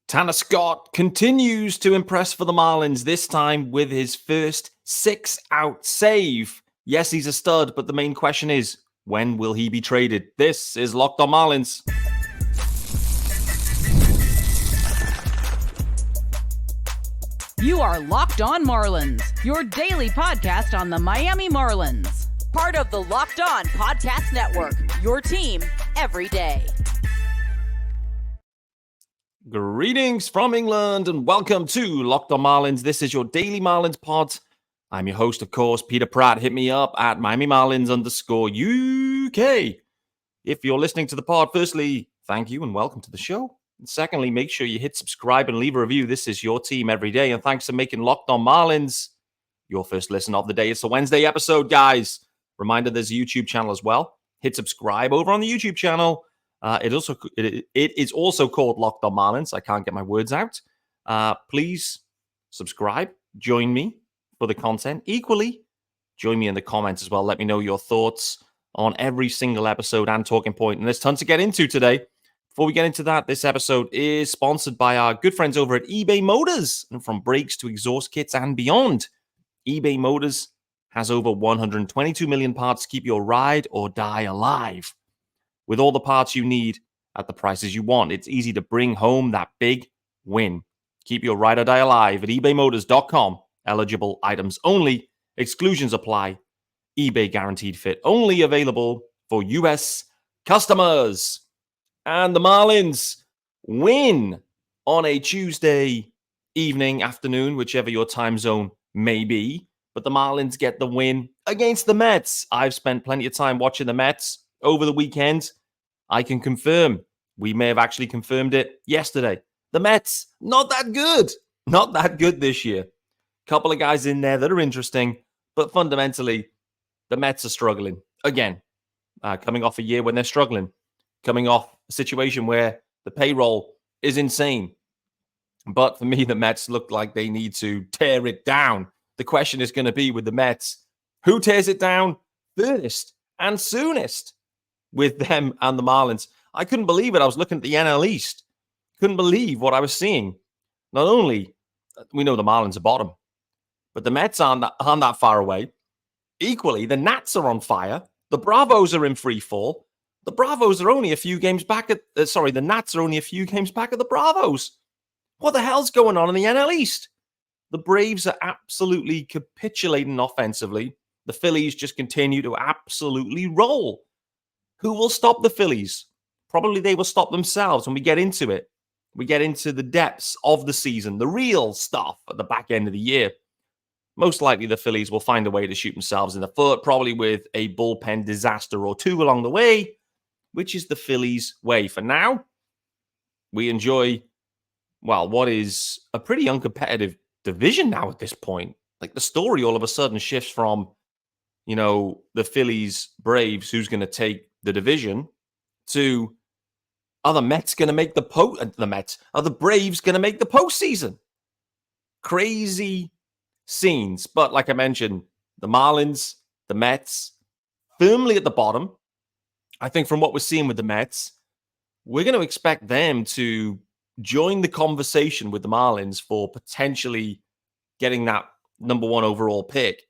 Tanner Scott continues to impress for the Marlins, this time with his first 6-out save. Yes, he's a stud, but the main question is, when will he be traded? This is Locked on Marlins. You are Locked on Marlins, your daily podcast on the Miami Marlins. Part of the Locked On Podcast Network, your team every day. Greetings from England and welcome to Locked on Marlins. This is your daily Marlins pod. I'm your host, of course, Peter Pratt. Hit me up at Miami Marlins _UK. If you're listening to the pod, firstly, thank you and welcome to the show. And secondly, make sure you hit subscribe and leave a review. This is your team every day. And thanks for making Locked on Marlins your first listen of the day. It's a Wednesday episode, guys. Reminder, there's a YouTube channel as well. Hit subscribe over on the YouTube channel. It is also called Locked on Marlins. I can't get my words out. Please subscribe. Join me for the content. Equally, join me in the comments as well. Let me know your thoughts on every single episode and talking point. And there's tons to get into today. Before we get into that, this episode is sponsored by our good friends over at eBay Motors. And from brakes to exhaust kits and beyond, eBay Motors has over 122 million parts to keep your ride or die alive. With all the parts you need at the prices you want, it's easy to bring home that big win. Keep your ride or die alive at ebaymotors.com. Eligible items only. Exclusions apply. eBay guaranteed fit. Only available for U.S. customers. And the Marlins win on a Tuesday evening, afternoon, whichever your time zone may be. But the Marlins get the win against the Mets. I've spent plenty of time watching the Mets over the weekend. I can confirm. We may have actually confirmed it yesterday. The Mets, not that good. Not that good this year. Couple of guys in there that are interesting. But fundamentally, the Mets are struggling. Again, coming off a year when they're struggling. Coming off a situation where the payroll is insane. But for me, the Mets look like they need to tear it down. The question is going to be with the Mets, who tears it down first and soonest with them and the Marlins? I couldn't believe it. I was looking at the NL East. Couldn't believe what I was seeing. Not only, we know the Marlins are bottom, but the Mets aren't that far away. Equally, the Nats are on fire. The Bravos are in free fall. The Bravos are only a few games back at, the Nats are only a few games back at the Bravos. What the hell's going on in the NL East? The Braves are absolutely capitulating offensively. The Phillies just continue to absolutely roll. Who will stop the Phillies? Probably they will stop themselves when we get into it. We get into the depths of the season, the real stuff at the back end of the year. Most likely the Phillies will find a way to shoot themselves in the foot, probably with a bullpen disaster or two along the way, which is the Phillies' way. For now, we enjoy, well, what is a pretty uncompetitive division now at this point. Like the story all of a sudden shifts from, the Phillies, Braves, who's going to take the division, to are the Mets going to make are the Braves going to make the postseason? Crazy scenes. But like I mentioned, the Marlins, the Mets, firmly at the bottom. I think from what we're seeing with the Mets, we're going to expect them to join the conversation with the Marlins for potentially getting that number one overall pick.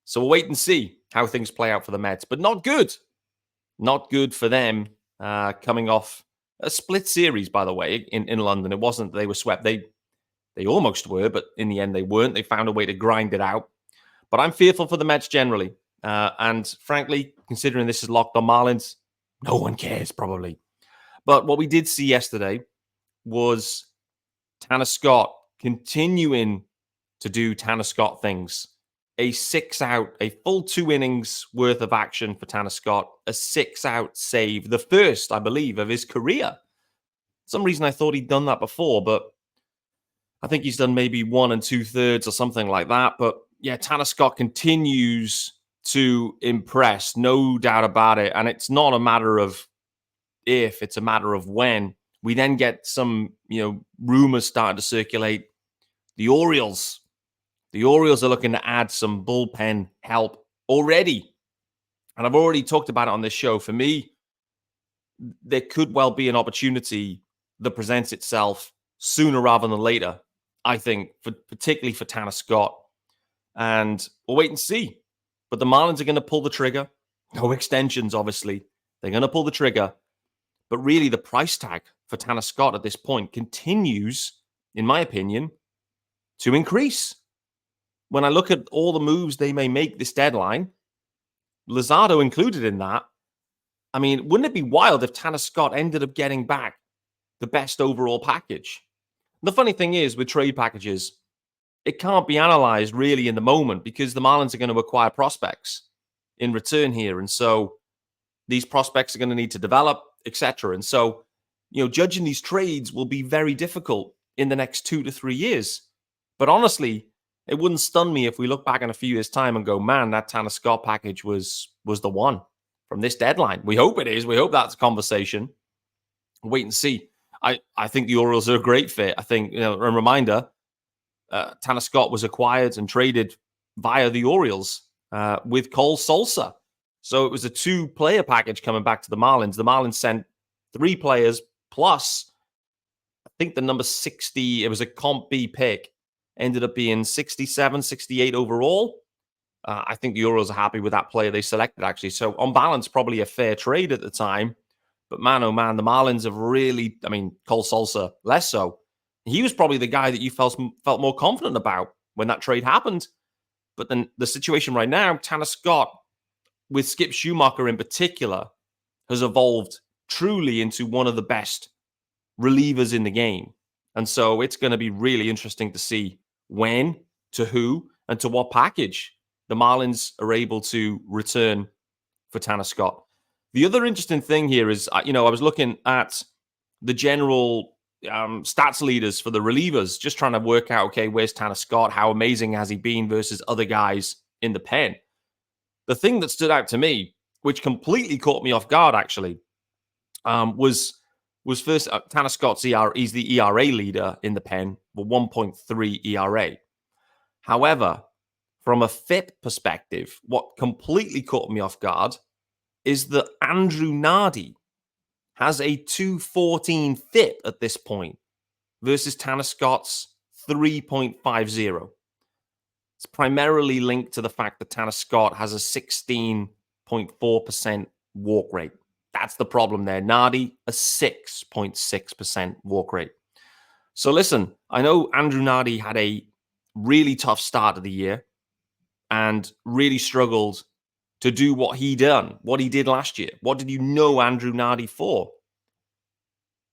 So we'll wait and see how things play out for the Mets. But not good. Not good for them coming off a split series, by the way, in London. It wasn't that they were swept. They almost were, but in the end they weren't. They found a way to grind it out. But I'm fearful for the Mets generally. And frankly, considering this is Locked on Marlins, no one cares probably. But what we did see yesterday was Tanner Scott continuing to do Tanner Scott things. A 6-out, a full 2 innings worth of action for Tanner Scott. A 6-out save, the first, I believe, of his career. For some reason I thought he'd done that before, but I think he's done maybe 1 2/3 or something like that. But yeah, Tanner Scott continues to impress, no doubt about it. And it's not a matter of if, it's a matter of when. We then get some, rumors starting to circulate. The Orioles are looking to add some bullpen help already. And I've already talked about it on this show. For me, there could well be an opportunity that presents itself sooner rather than later, I think, particularly for Tanner Scott. And we'll wait and see. But the Marlins are going to pull the trigger. No extensions, obviously. They're going to pull the trigger. But really, the price tag for Tanner Scott at this point continues, in my opinion, to increase. When I look at all the moves they may make this deadline, Luzardo included in that, I mean, wouldn't it be wild if Tanner Scott ended up getting back the best overall package? The funny thing is, with trade packages, it can't be analyzed really in the moment because the Marlins are going to acquire prospects in return here. And so these prospects are going to need to develop, etc. And so, judging these trades will be very difficult in the next 2 to 3 years. But honestly, it wouldn't stun me if we look back in a few years' time and go, man, that Tanner Scott package was the one from this deadline. We hope it is. We hope that's a conversation. Wait and see. I think the Orioles are a great fit. I think, a reminder, Tanner Scott was acquired and traded via the Orioles with Cole Sulser. So it was a 2-player package coming back to the Marlins. The Marlins sent 3 players plus, I think the number 60, it was a Comp B pick, ended up being 67, 68 overall. I think the Orioles are happy with that player they selected, actually. So on balance, probably a fair trade at the time. But man, oh man, the Marlins have really, Cole Sulser, less so. He was probably the guy that you felt more confident about when that trade happened. But then the situation right now, Tanner Scott, with Skip Schumacher in particular, has evolved truly into one of the best relievers in the game. And so it's going to be really interesting to see when, to who, and to what package the Marlins are able to return for Tanner Scott. The other interesting thing here is, I was looking at the general stats leaders for the relievers, just trying to work out, okay, where's Tanner Scott? How amazing has he been versus other guys in the pen? The thing that stood out to me, which completely caught me off guard, actually, was first Tanner Scott's ERA. He's the ERA leader in the pen with 1.3 ERA. However, from a FIP perspective, what completely caught me off guard is that Andrew Nardi has a 2.14 FIP at this point versus Tanner Scott's 3.50. It's primarily linked to the fact that Tanner Scott has a 16.4% walk rate. That's the problem there. Nardi, a 6.6% walk rate. So listen, I know Andrew Nardi had a really tough start of the year and really struggled to do what he did last year. What did you know Andrew Nardi for?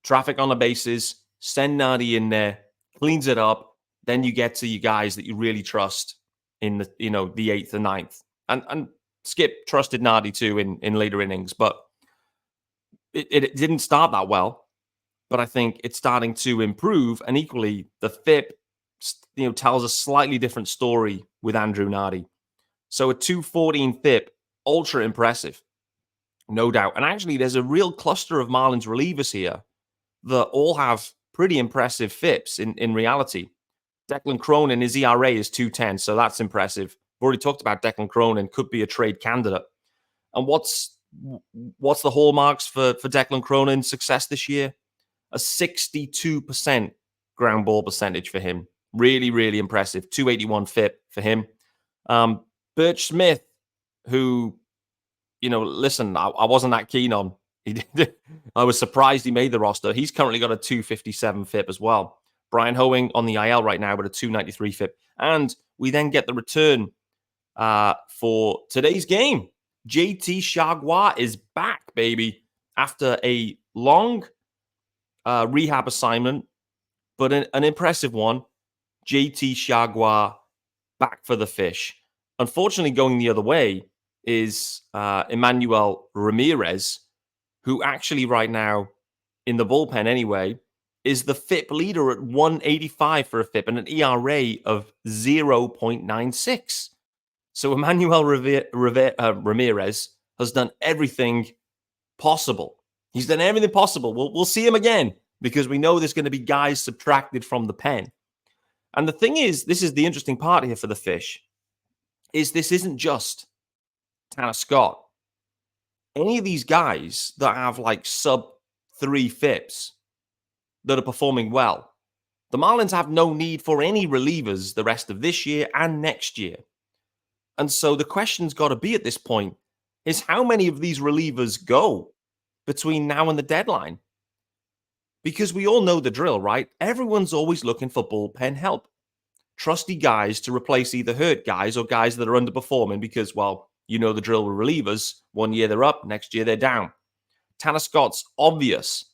Traffic on the bases, send Nardi in there, cleans it up, then you get to you guys that you really trust in the the 8th and 9th. And Skip trusted Nardi too in later innings, but it didn't start that well. But I think it's starting to improve, and equally the FIP tells a slightly different story with Andrew Nardi. So a 2.14 FIP, ultra impressive, no doubt. And actually, there's a real cluster of Marlins relievers here that all have pretty impressive FIPs in reality. Declan Cronin, his ERA is 2.10, so that's impressive. We've already talked about Declan Cronin, could be a trade candidate. And what's the hallmarks for Declan Cronin's success this year? A 62% ground ball percentage for him. Really, really impressive. 281 FIP for him. Birch Smith, who, listen, I wasn't that keen on. I was surprised he made the roster. He's currently got a 257 FIP as well. Brian Hoeing on the IL right now with a 293 FIP. And we then get the return for today's game. JT Chargois is back, baby, after a long rehab assignment, but an impressive one. JT Chargois back for the Fish. Unfortunately, going the other way is Emmanuel Ramirez, who actually right now, in the bullpen anyway, is the FIP leader at 185 for a FIP and an ERA of 0.96. So Emmanuel Ramirez has done everything possible. He's done everything possible. We'll see him again because we know there's going to be guys subtracted from the pen. And the thing is, this is the interesting part here for the Fish, is this isn't just Tanner Scott. Any of these guys that have like sub 3 FIPs that are performing well, The Marlins have no need for any relievers the rest of this year and next year. And so the question's got to be at this point is how many of these relievers go between now and the deadline? Because we all know the drill, right? Everyone's always looking for bullpen help. Trusty guys to replace either hurt guys or guys that are underperforming because, well, you know the drill with relievers. 1 year they're up, next year they're down. Tanner Scott's obvious.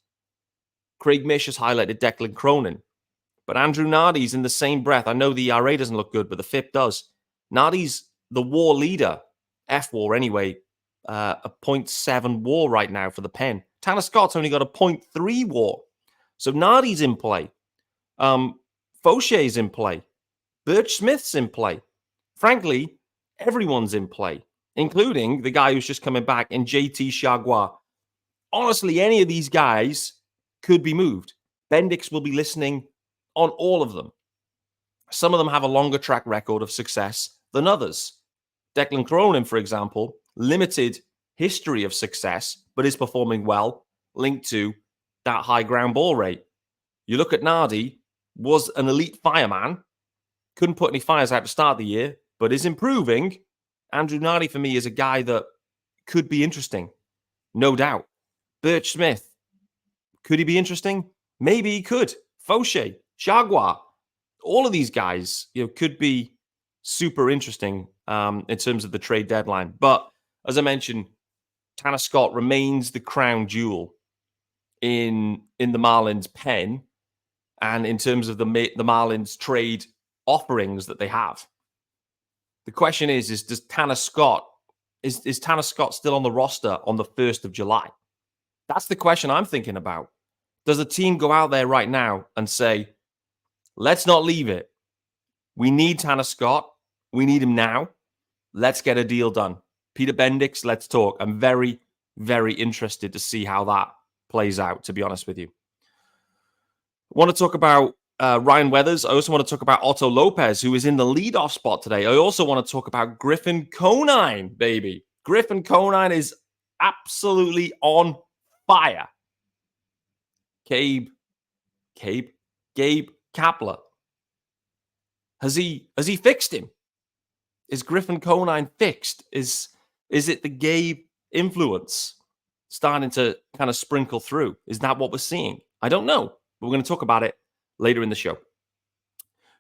Craig Mish has highlighted Declan Cronin. But Andrew Nardi's in the same breath. I know the ERA doesn't look good, but the FIP does. Nardi's the WAR leader, F-WAR anyway, a 0.7 WAR right now for the pen. Tanner Scott's only got a 0.3 WAR. So Nardi's in play. Faucher's in play. Birch Smith's in play. Frankly, everyone's in play, including the guy who's just coming back in JT Chargois. Honestly, any of these guys could be moved. Bendix will be listening on all of them. Some of them have a longer track record of success than others. Declan Cronin, for example, limited history of success, but is performing well, linked to that high ground ball rate. You look at Nardi, was an elite fireman, couldn't put any fires out to start the year, but is improving. Andrew Nardi, for me, is a guy that could be interesting. No doubt. Birch Smith, could he be interesting? Maybe he could. Faucher, Chargois, all of these guys, could be super interesting in terms of the trade deadline. But as I mentioned, Tanner Scott remains the crown jewel in the Marlins pen and in terms of the Marlins trade offerings that they have. The question is does Tanner Scott, is Tanner Scott still on the roster on the 1st of July? That's the question I'm thinking about. Does the team go out there right now and say, let's not leave it. We need Tanner Scott. We need him now. Let's get a deal done. Peter Bendix, let's talk. I'm very, very interested to see how that plays out, to be honest with you. I want to talk about Ryan Weathers. I also want to talk about Otto Lopez, who is in the leadoff spot today. I also want to talk about Griffin Conine, baby. Griffin Conine is absolutely on fire. Gabe Kapler. Has he fixed him? Is Griffin Conine fixed? Is it the Gabe influence starting to kind of sprinkle through? Is that what we're seeing? I don't know, but we're going to talk about it later in the show.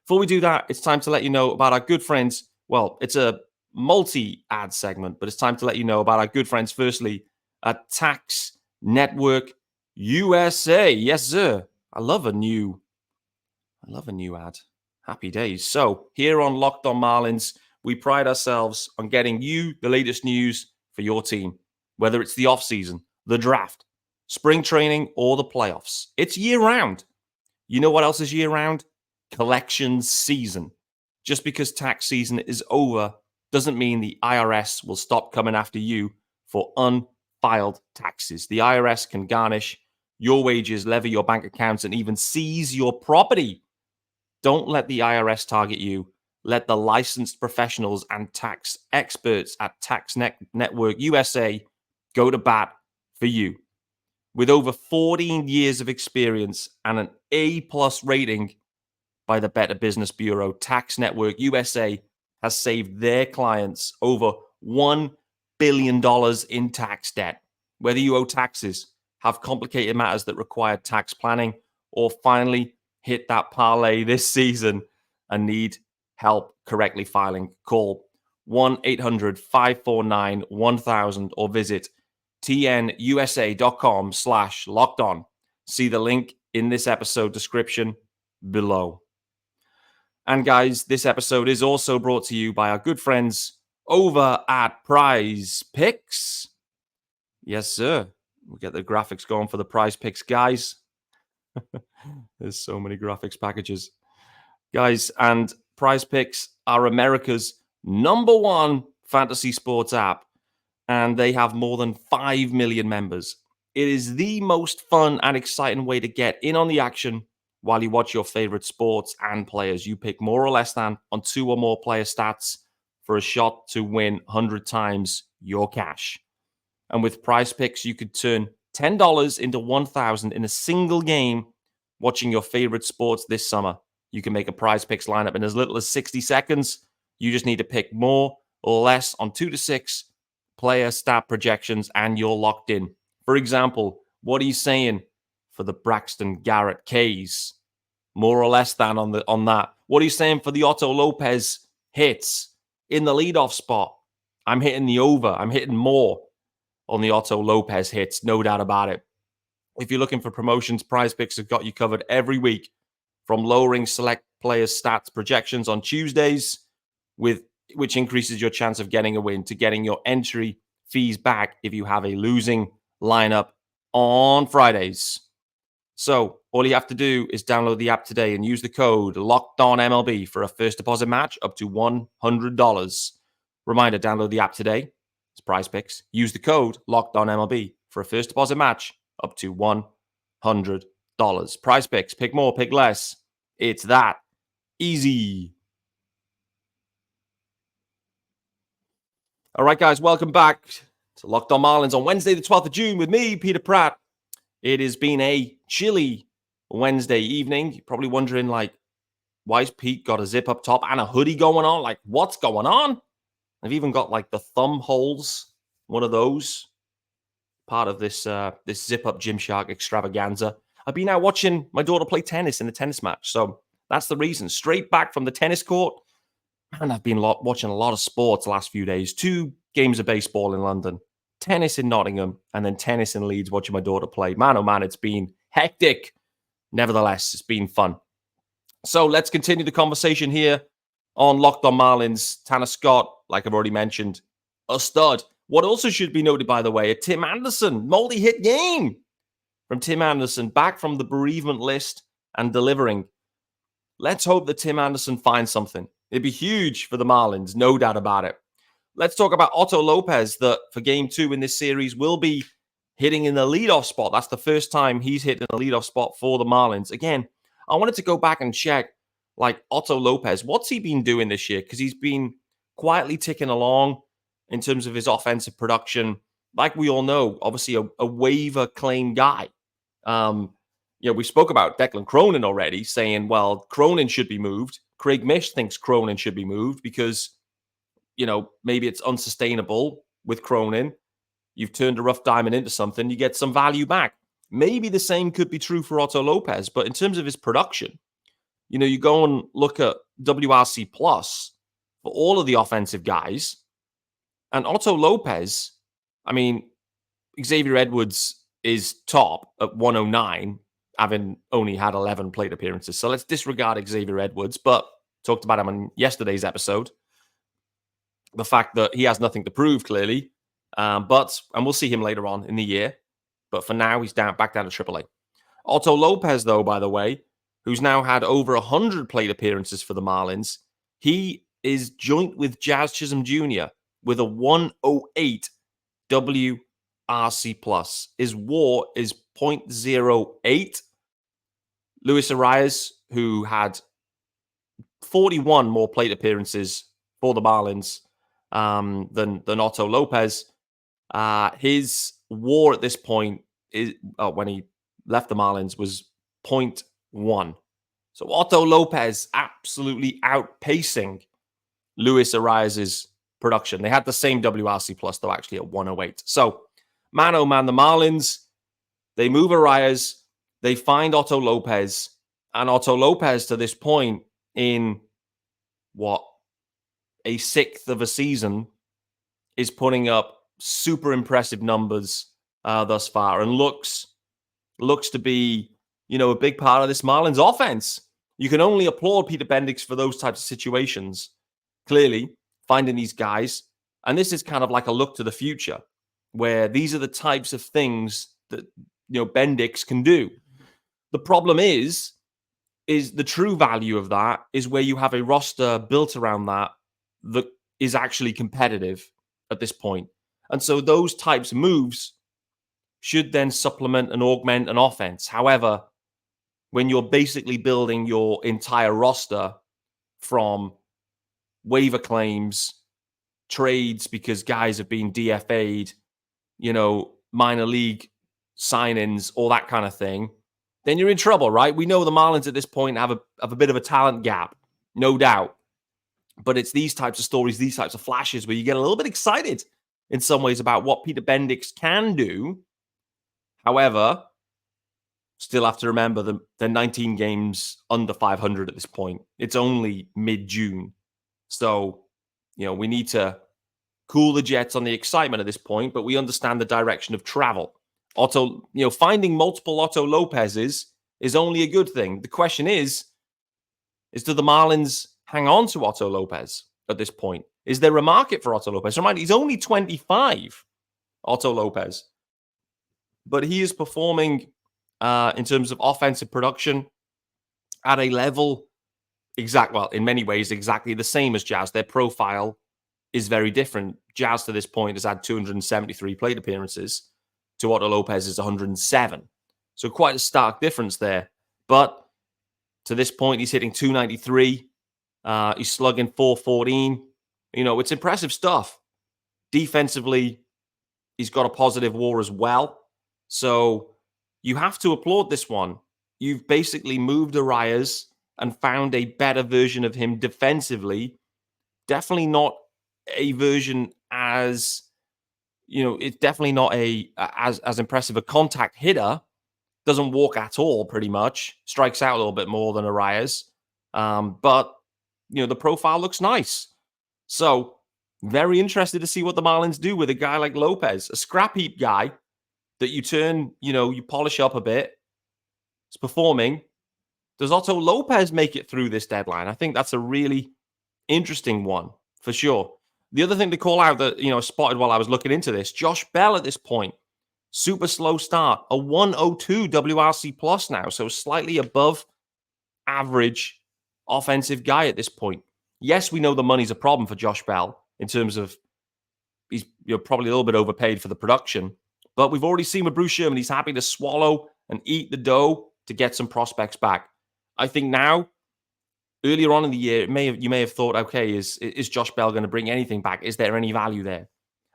Before we do that, it's time to let you know about our good friends. Well, it's a multi-ad segment, but it's time to let you know about our good friends, firstly, at Tax Network USA. Yes, sir. I love a new ad. Happy days. So here on Locked On Marlins, we pride ourselves on getting you the latest news for your team, whether it's the offseason, the draft, spring training, or the playoffs. It's year-round. You know what else is year-round? Collections season. Just because tax season is over doesn't mean the IRS will stop coming after you for unfiled taxes. The IRS can garnish your wages, levy your bank accounts, and even seize your property. Don't let the IRS target you. Let the licensed professionals and tax experts at Tax Network USA go to bat for you. With over 14 years of experience and an A+ rating by the Better Business Bureau, Tax Network USA has saved their clients over $1 billion in tax debt. Whether you owe taxes, have complicated matters that require tax planning, or finally hit that parlay this season and need help correctly filing, call 1-800-549-1000 or visit tnusa.com/lockedon. See the link in this episode description below. And guys, this episode is also brought to you by our good friends over at PrizePicks. Yes, sir. We'll get the graphics going for the PrizePicks guys. There's so many graphics packages. Guys, and PrizePicks are America's #1 fantasy sports app, and they have more than 5 million members. It is the most fun and exciting way to get in on the action while you watch your favorite sports and players. You pick more or less than on 2 or more player stats for a shot to win 100 times your cash. And with PrizePicks, you could turn $10 into $1,000 in a single game watching your favorite sports this summer. You can make a PrizePicks lineup in as little as 60 seconds. You just need to pick more or less on 2 to 6 player stat projections, and you're locked in. For example, what are you saying for the Braxton Garrett K's? More or less than on that. What are you saying for the Otto Lopez hits in the leadoff spot? I'm hitting the over. I'm hitting more on the Otto Lopez hits, no doubt about it. If you're looking for promotions, PrizePicks have got you covered every week, from lowering select players' stats projections on Tuesdays, which increases your chance of getting a win, to getting your entry fees back if you have a losing lineup on Fridays. So all you have to do is download the app today and use the code LOCKEDONMLB for a first deposit match up to $100. Reminder, download the app today. It's PrizePicks. Use the code LOCKEDONMLB for a first deposit match up to $100. PrizePicks. Pick more, pick less. It's that easy. All right, guys, welcome back to Locked On Marlins on Wednesday, the 12th of June with me, Peter Pratt. It has been a chilly Wednesday evening. You're probably wondering, like, why's Pete got a zip up top and a hoodie going on? Like, what's going on? I've even got, like, the thumb holes, one of those, part of this this zip up Gymshark extravaganza. I've been out watching my daughter play tennis in the tennis match, so that's the reason. Straight back from the tennis court. And I've been watching a lot of sports the last few days. 2 games of baseball in London, tennis in Nottingham, and then tennis in Leeds, watching my daughter play. Man, oh man, it's been hectic. Nevertheless, it's been fun. So let's continue the conversation here on Locked On Marlins. Tanner Scott, like I've already mentioned, a stud. What also should be noted, by the way, a Tim Anderson multi-hit game from Tim Anderson, back from the bereavement list and delivering. Let's hope that Tim Anderson finds something. It'd be huge for the Marlins, no doubt about it. Let's talk about Otto Lopez, that for Game 2 in this series will be hitting in the leadoff spot. That's the first time he's hit in the leadoff spot for the Marlins. Again, I wanted to go back and check, like, Otto Lopez, what's he been doing this year? Because he's been quietly ticking along in terms of his offensive production. Like we all know, obviously a waiver claim guy. We spoke about Declan Cronin already, saying, well, Cronin should be moved. Craig Mish thinks Cronin should be moved because, maybe it's unsustainable with Cronin. You've turned a rough diamond into something. You get some value back. Maybe the same could be true for Otto Lopez, but in terms of his production, you go and look at WRC plus for all of the offensive guys, and Otto Lopez, Xavier Edwards is top at 109, having only had 11 plate appearances. So let's disregard Xavier Edwards, but talked about him on yesterday's episode. The fact that he has nothing to prove, clearly. And we'll see him later on in the year. But for now, he's back down to AAA. Otto Lopez, though, by the way, who's now had over 100 plate appearances for the Marlins, he is joint with Jazz Chisholm Jr. with a 108 WRC plus. His WAR is .08. Luis Arias, who had 41 more plate appearances for the Marlins than Otto Lopez, his WAR at this point is when he left the Marlins was .1. So Otto Lopez absolutely outpacing Luis Arias's production. They had the same WRC plus, though, actually at 108. So, man, oh man, the Marlins, they move Arias, they find Otto Lopez, and Otto Lopez to this point in a sixth of a season is putting up super impressive numbers thus far, and looks to be, a big part of this Marlins offense. You can only applaud Peter Bendix for those types of situations. Clearly, finding these guys, and this is kind of like a look to the future, where these are the types of things that Bendix can do. The problem is the true value of that is where you have a roster built around that is actually competitive at this point. And so those types of moves should then supplement and augment an offense. However, when you're basically building your entire roster from waiver claims, trades because guys have been DFA'd, minor league sign-ins, all that kind of thing, then you're in trouble, right? We know the Marlins at this point have a bit of a talent gap, no doubt. But it's these types of stories, these types of flashes where you get a little bit excited in some ways about what Peter Bendix can do. However, still have to remember that they're 19 games under 500 at this point. It's only mid-June. So, we need to cool the jets on the excitement at this point, but we understand the direction of travel. Otto, finding multiple Otto Lopez's is only a good thing. The question is do the Marlins hang on to Otto Lopez at this point? Is there a market for Otto Lopez? Remind, he's only 25, Otto Lopez. But he is performing in terms of offensive production at a level in many ways, exactly the same as Jazz. Their profile is very different. Jazz to this point has had 273 plate appearances to Otto Lopez's 107. So quite a stark difference there. But to this point, he's hitting 293. He's slugging 414. It's impressive stuff. Defensively, he's got a positive WAR as well. So you have to applaud this one. You've basically moved Arias and found a better version of him defensively. Definitely not a version as, it's definitely not as impressive a contact hitter. Doesn't walk at all, pretty much. Strikes out a little bit more than Arias. But, the profile looks nice. So, very interested to see what the Marlins do with a guy like Lopez, a scrap heap guy that you turn, you polish up a bit. It's performing. Does Otto Lopez make it through this deadline? I think that's a really interesting one, for sure. The other thing to call out that, I spotted while I was looking into this, Josh Bell at this point, super slow start, a 102 WRC plus now, so slightly above average offensive guy at this point. Yes, we know the money's a problem for Josh Bell in terms of he's probably a little bit overpaid for the production, but we've already seen with Bruce Sherman, he's happy to swallow and eat the dough to get some prospects back. I think now, earlier on in the year, you may have thought, okay, is Josh Bell going to bring anything back? Is there any value there?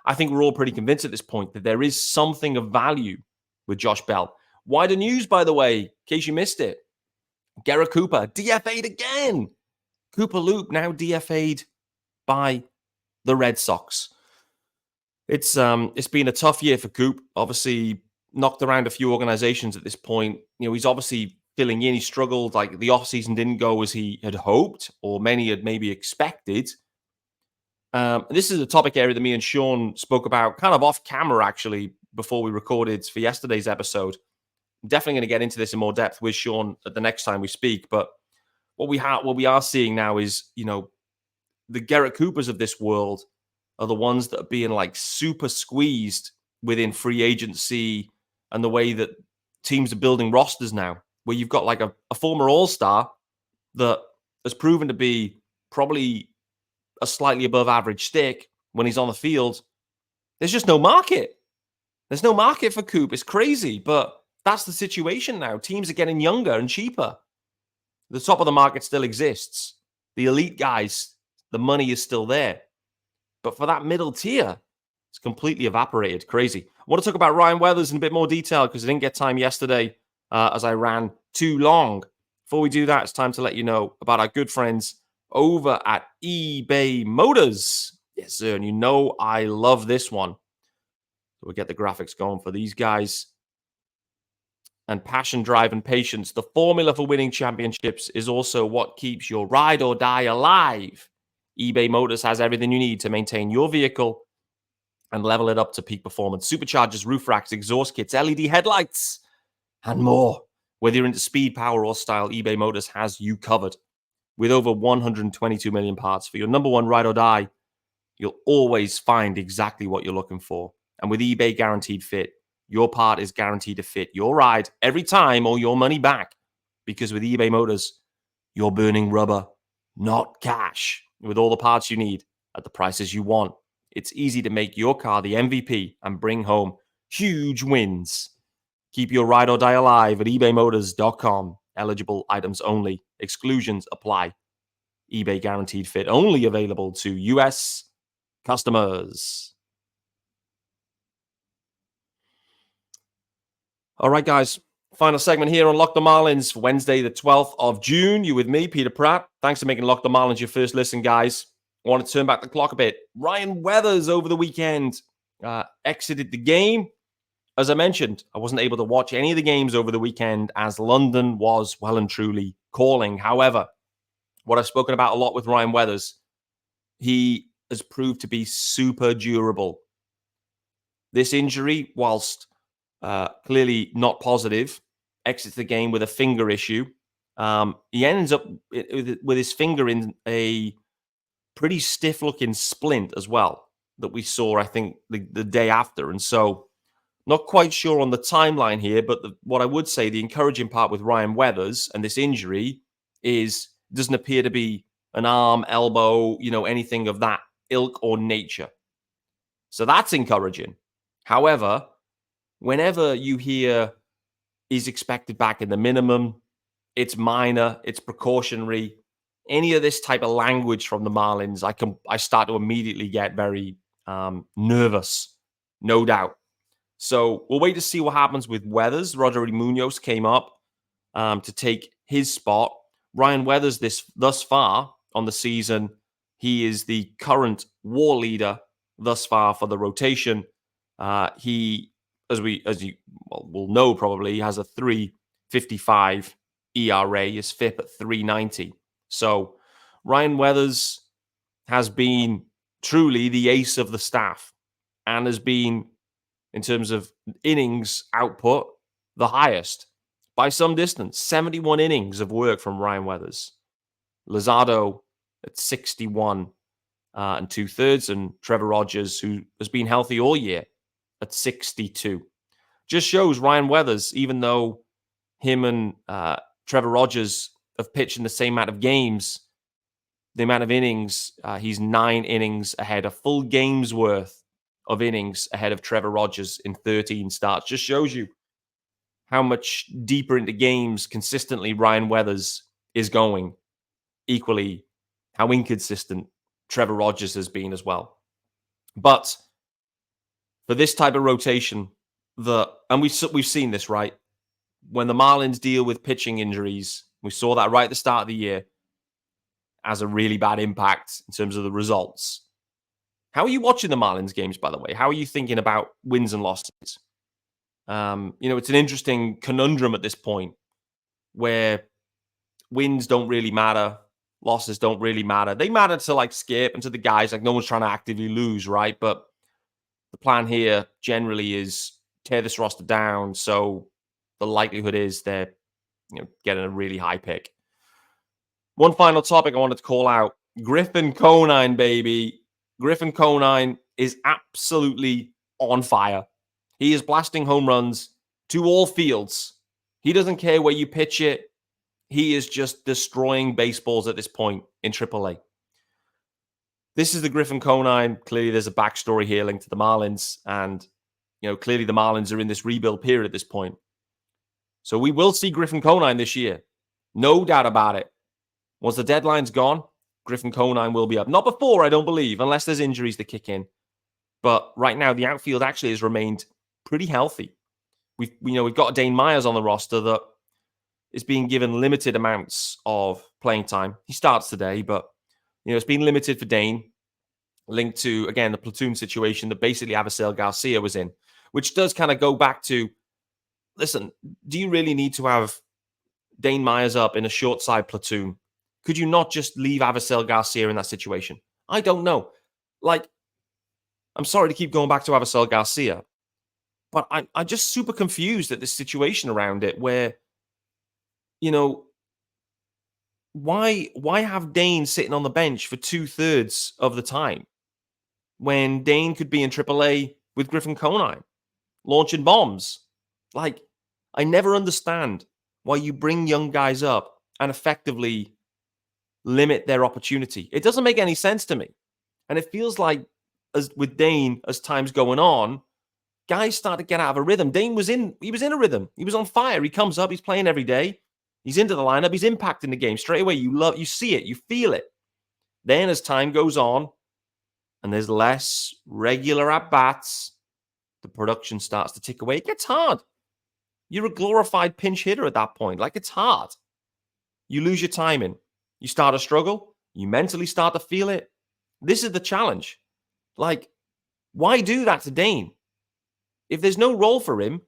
I think we're all pretty convinced at this point that there is something of value with Josh Bell. Wider news, by the way, in case you missed it. Garrett Cooper, DFA'd again. Cooper Loop now DFA'd by the Red Sox. It's been a tough year for Coop. Obviously, knocked around a few organizations at this point. He's obviously filling in. He struggled. Like, the offseason didn't go as he had hoped, or many had maybe expected. This is a topic area that me and Sean spoke about kind of off camera, actually, before we recorded for yesterday's episode. I'm definitely going to get into this in more depth with Sean at the next time we speak. But what we are seeing now is, the Garrett Coopers of this world are the ones that are being like super squeezed within free agency and the way that teams are building rosters now, where you've got like a former all-star that has proven to be probably a slightly above average stick when he's on the field. There's just no market. There's no market for Coop. It's crazy, but that's the situation now. Teams are getting younger and cheaper. The top of the market still exists. The elite guys, the money is still there. But for that middle tier, it's completely evaporated. Crazy. I want to talk about Ryan Weathers in a bit more detail because I didn't get time yesterday as I ran too long. Before we do that, it's time to let you know about our good friends over at eBay Motors. Yes, sir. And I love this one. So we'll get the graphics going for these guys. And passion, drive, and patience. The formula for winning championships is also what keeps your ride or die alive. eBay Motors has everything you need to maintain your vehicle and level it up to peak performance. Superchargers, roof racks, exhaust kits, LED headlights, and more. Whether you're into speed, power, or style, eBay Motors has you covered. With over 122 million parts for your number one ride or die, you'll always find exactly what you're looking for. And with eBay Guaranteed Fit, your part is guaranteed to fit your ride every time or your money back. Because with eBay Motors, you're burning rubber, not cash. With all the parts you need at the prices you want, it's easy to make your car the MVP and bring home huge wins. Keep your ride or die alive at ebaymotors.com. Eligible items only. Exclusions apply. eBay Guaranteed Fit only available to U.S. customers. All right, guys. Final segment here on Lock the Marlins for Wednesday, the 12th of June. You with me, Peter Pratt. Thanks for making Lock the Marlins your first listen, guys. I want to turn back the clock a bit. Ryan Weathers over the weekend exited the game. As I mentioned, I wasn't able to watch any of the games over the weekend as London was well and truly calling. However, what I've spoken about a lot with Ryan Weathers, he has proved to be super durable. This injury, whilst clearly not positive, exits the game with a finger issue. He ends up with his finger in a pretty stiff-looking splint as well that we saw, I think, the day after. And so, not quite sure on the timeline here, but what I would say, the encouraging part with Ryan Weathers and this injury is doesn't appear to be an arm, elbow, anything of that ilk or nature. So that's encouraging. However, whenever you hear he's expected back in the minimum, it's minor, it's precautionary, any of this type of language from the Marlins, I start to immediately get very nervous, no doubt. So we'll wait to see what happens with Weathers. Roger Munoz came up to take his spot. Ryan Weathers, thus far on the season, he is the current WAR leader thus far for the rotation. He, as you will know probably, he has a 3.55 ERA, his FIP at 3.90. So Ryan Weathers has been truly the ace of the staff and has been, in terms of innings output, the highest by some distance. 71 innings of work from Ryan Weathers. Luzardo at 61 and 2/3, and Trevor Rogers, who has been healthy all year, at 62. Just shows Ryan Weathers, even though him and Trevor Rogers have pitched in the same amount of games, the amount of innings, he's 9 innings ahead, a full game's worth of innings ahead of Trevor Rogers in 13 starts. Just shows you how much deeper into games consistently Ryan Weathers is going. Equally, how inconsistent Trevor Rogers has been as well. But for this type of rotation, and we've seen this, right? When the Marlins deal with pitching injuries, we saw that right at the start of the year, has a really bad impact in terms of the results. How are you watching the Marlins games, by the way? How are you thinking about wins and losses? It's an interesting conundrum at this point where wins don't really matter, losses don't really matter. They matter to like Skip and to the guys. Like no one's trying to actively lose, right? But the plan here generally is tear this roster down, so the likelihood is they're getting a really high pick. One final topic I wanted to call out. Griffin Conine, baby. Griffin Conine is absolutely on fire. He is blasting home runs to all fields. He doesn't care where you pitch it. He is just destroying baseballs at this point in AAA. This is the Griffin Conine. Clearly, there's a backstory here linked to the Marlins. And, clearly the Marlins are in this rebuild period at this point. So we will see Griffin Conine this year. No doubt about it. Once the deadline's gone, Griffin Conine will be up. Not before, I don't believe, unless there's injuries that kick in. But right now, the outfield actually has remained pretty healthy. We've got Dane Myers on the roster that is being given limited amounts of playing time. He starts today, but it's been limited for Dane, linked to, again, the platoon situation that basically Avisail Garcia was in, which does kind of go back to, listen, do you really need to have Dane Myers up in a short side platoon? Could you not just leave Avisail Garcia in that situation? I don't know. I'm sorry to keep going back to Avisail Garcia, but I'm just super confused at this situation around it where, why have Dane sitting on the bench for 2/3 of the time when Dane could be in AAA with Griffin Conine launching bombs? I never understand why you bring young guys up and effectively limit their opportunity. It doesn't make any sense to me. And it feels like, as with Dane, as time's going on, guys start to get out of a rhythm. Dane was in a rhythm. He was on fire. He comes up, he's playing every day. He's into the lineup, he's impacting the game straight away. You see it, you feel it. Then as time goes on and there's less regular at-bats, the production starts to tick away. It gets hard. You're a glorified pinch hitter at that point. Like, it's hard. You lose your timing. You start to struggle. You mentally start to feel it. This is the challenge. Like, why do that to Dane? If there's no role for him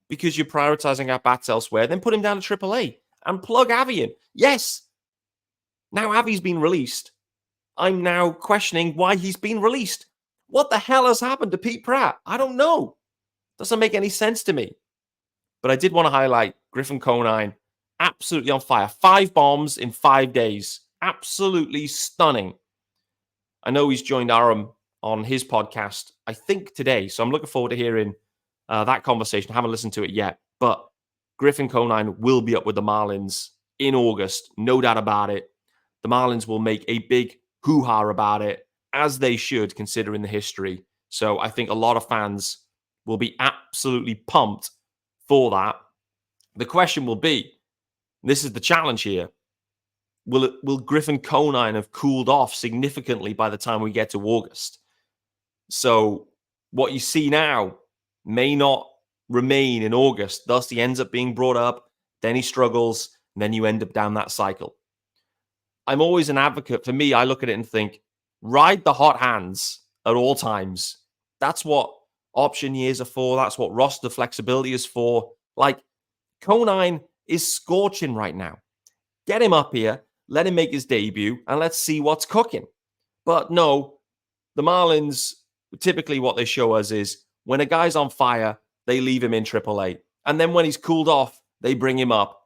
because you're prioritizing at-bats elsewhere, then put him down to AAA and plug Avi in. Yes. Now Avi's been released. I'm now questioning why he's been released. What the hell has happened to Pete Pratt? I don't know. Doesn't make any sense to me. But I did want to highlight Griffin Conine, absolutely on fire. 5 bombs in 5 days. Absolutely stunning. I know he's joined Aram on his podcast, I think today. So I'm looking forward to hearing that conversation. I haven't listened to it yet. But Griffin Conine will be up with the Marlins in August. No doubt about it. The Marlins will make a big hoo-ha about it, as they should, considering the history. So I think a lot of fans will be absolutely pumped for that. The question will be, this is the challenge here, will Griffin Conine have cooled off significantly by the time we get to August? So what you see now may not remain in August. Thus, he ends up being brought up, then he struggles, and then you end up down that cycle. I'm always an advocate. For me, I look at it and think, ride the hot hands at all times. That's what option years are for. That's what roster flexibility is for. Like, Conine is scorching right now. Get him up here, let him make his debut, and let's see what's cooking. But no, the Marlins, typically what they show us is when a guy's on fire, they leave him in AAA. And then when he's cooled off, they bring him up.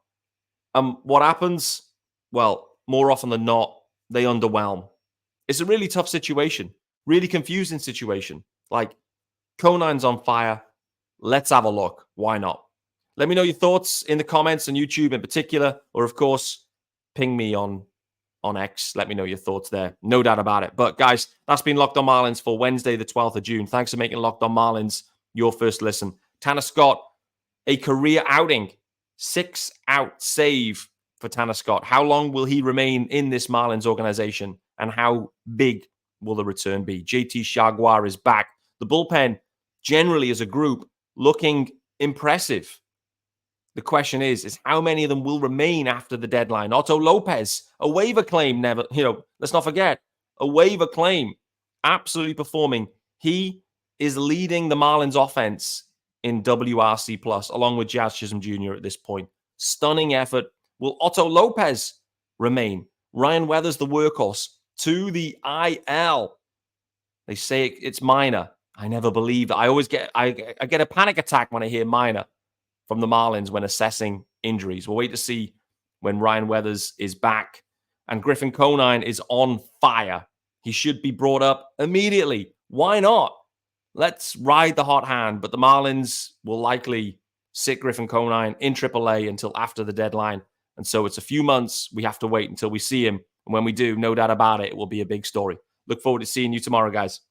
What happens? Well, more often than not, they underwhelm. It's a really tough situation, really confusing situation. Like, Conine's on fire. Let's have a look. Why not? Let me know your thoughts in the comments on YouTube in particular, or of course, ping me on X. Let me know your thoughts there. No doubt about it. But guys, that's been Locked On Marlins for Wednesday, the 12th of June. Thanks for making Locked On Marlins your first listen. Tanner Scott, a career outing, 6-out save for Tanner Scott. How long will he remain in this Marlins organization, and how big will the return be? JT Jaguar is back. The bullpen, generally as a group, looking impressive. The question is how many of them will remain after the deadline? Otto Lopez, a waiver claim, never, let's not forget, a waiver claim, absolutely performing. He is leading the Marlins offense in WRC plus, along with Jazz Chisholm Jr. at this point. Stunning effort. Will Otto Lopez remain? Ryan Weathers, the workhorse, to the IL. They say it's minor. I never believe that. I get a panic attack when I hear minor from the Marlins when assessing injuries. We'll wait to see when Ryan Weathers is back. And Griffin Conine is on fire. He should be brought up immediately. Why not? Let's ride the hot hand. But the Marlins will likely sit Griffin Conine in AAA until after the deadline. And so it's a few months. We have to wait until we see him. And when we do, no doubt about it, it will be a big story. Look forward to seeing you tomorrow, guys.